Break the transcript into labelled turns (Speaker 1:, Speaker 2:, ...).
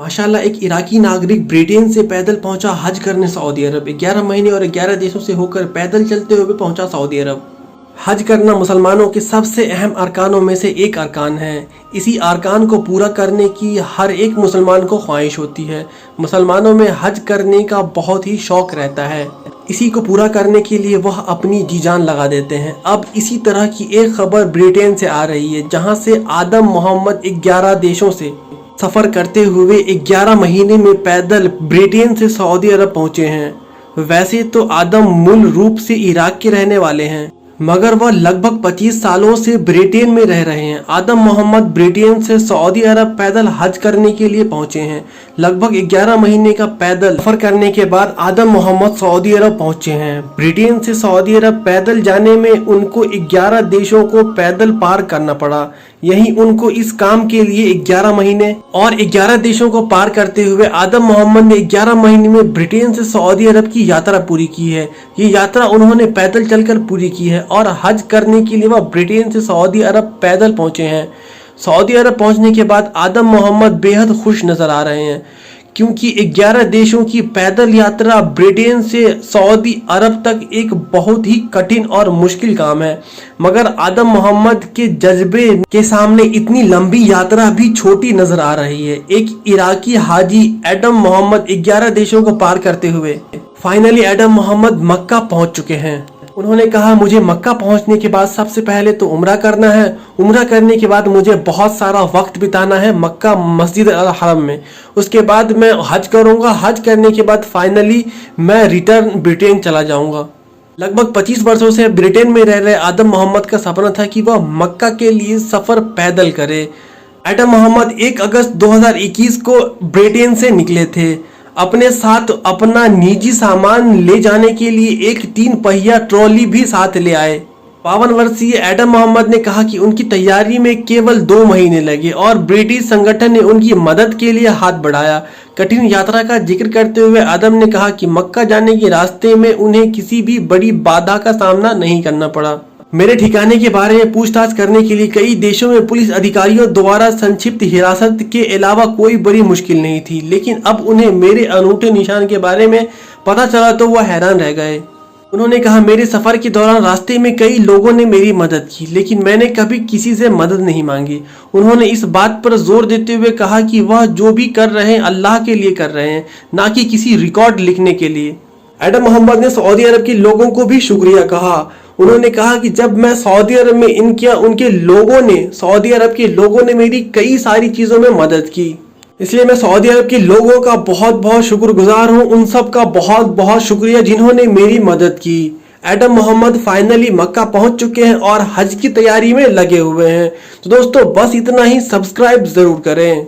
Speaker 1: माशाल्लाह एक इराकी नागरिक ब्रिटेन से पैदल पहुंचा हज करने सऊदी अरब। 11 महीने और 11 देशों से होकर पैदल चलते हुए पहुंचा सऊदी अरब। हज करना मुसलमानों के सबसे अहम अरकानों में से एक अरकान है। इसी अरकान को पूरा करने की हर एक मुसलमान को ख्वाहिश होती है। मुसलमानों में हज करने का बहुत ही शौक रहता है। इसी को पूरा करने के लिए वह अपनी जी जान लगा देते हैं। अब इसी तरह की एक खबर ब्रिटेन से आ रही है, जहां से आदम मोहम्मद 11 देशों से सफ़र करते हुए 11 महीने में पैदल ब्रिटेन से सऊदी अरब पहुंचे हैं। वैसे तो आदम मूल रूप से इराक के रहने वाले हैं, मगर वह लगभग 25 सालों से ब्रिटेन में रह रहे हैं। आदम मोहम्मद ब्रिटेन से सऊदी अरब पैदल हज करने के लिए पहुंचे हैं। लगभग 11 महीने का पैदल सफर करने के बाद आदम मोहम्मद सऊदी अरब पहुंचे हैं। ब्रिटेन से सऊदी अरब पैदल जाने में उनको 11 देशों को पैदल पार करना पड़ा। यही उनको इस काम के लिए 11 महीने और 11 देशों को पार करते हुए आदम मोहम्मद ने 11 महीने में ब्रिटेन से सऊदी अरब की यात्रा पूरी की है। ये यात्रा उन्होंने पैदल चलकर पूरी की है और हज करने के लिए वह ब्रिटेन से सऊदी अरब पैदल पहुंचे हैं। सऊदी अरब पहुंचने के बाद आदम मोहम्मद बेहद खुश नजर आ रहे हैं, क्योंकि 11 देशों की पैदल यात्रा ब्रिटेन से सऊदी अरब तक एक बहुत ही कठिन और मुश्किल काम है। मगर आदम मोहम्मद के जज्बे के सामने इतनी लंबी यात्रा भी छोटी नजर आ रही है। एक इराकी हाजी आदम मोहम्मद 11 देशों को पार करते हुए फाइनली आदम मोहम्मद मक्का पहुंच चुके हैं। उन्होंने कहा, मुझे मक्का पहुंचने के बाद सबसे पहले तो उम्रा करना है। उम्रा करने के बाद मुझे बहुत सारा वक्त बिताना है मक्का मस्जिद अल हरम में। उसके बाद मैं हज करूंगा। हज करने के बाद फाइनली मैं रिटर्न ब्रिटेन चला जाऊंगा। लगभग 25 वर्षों से ब्रिटेन में रह रहे आदम मोहम्मद का सपना था कि वह मक्का के लिए सफर पैदल करे। आदम मोहम्मद 1 अगस्त 2021 को ब्रिटेन से निकले थे। अपने साथ अपना निजी सामान ले जाने के लिए एक 3 पहिया ट्रॉली भी साथ ले आए। 52 वर्षीय आदम मोहम्मद ने कहा कि उनकी तैयारी में केवल 2 महीने लगे और ब्रिटिश संगठन ने उनकी मदद के लिए हाथ बढ़ाया। कठिन यात्रा का जिक्र करते हुए आदम ने कहा कि मक्का जाने के रास्ते में उन्हें किसी भी बड़ी बाधा का सामना नहीं करना पड़ा। मेरे ठिकाने के बारे में पूछताछ करने के लिए कई देशों में पुलिस अधिकारियों द्वारा संक्षिप्त हिरासत के अलावा कोई बड़ी मुश्किल नहीं थी, लेकिन अब उन्हें मेरे अनूठे निशान के बारे में पता चला तो वह हैरान रह गए। उन्होंने कहा, मेरे सफर के दौरान रास्ते में कई लोगों ने मेरी मदद की, लेकिन मैंने कभी किसी से मदद नहीं मांगी। उन्होंने इस बात पर जोर देते हुए कहा कि वह जो भी कर रहे हैं अल्लाह के लिए कर रहे हैं, ना कि किसी रिकॉर्ड लिखने के लिए। आदम मोहम्मद ने सऊदी अरब के लोगों को भी शुक्रिया कहा। उन्होंने कहा कि जब मैं सऊदी अरब में सऊदी अरब के लोगों ने मेरी कई सारी चीजों में मदद की, इसलिए मैं सऊदी अरब के लोगों का बहुत बहुत शुक्रगुजार हूं। उन सब का बहुत बहुत शुक्रिया जिन्होंने मेरी मदद की। आदम मोहम्मद फाइनली मक्का पहुंच चुके हैं और हज की तैयारी में लगे हुए हैं। तो दोस्तों बस इतना ही। सब्सक्राइब जरूर करें।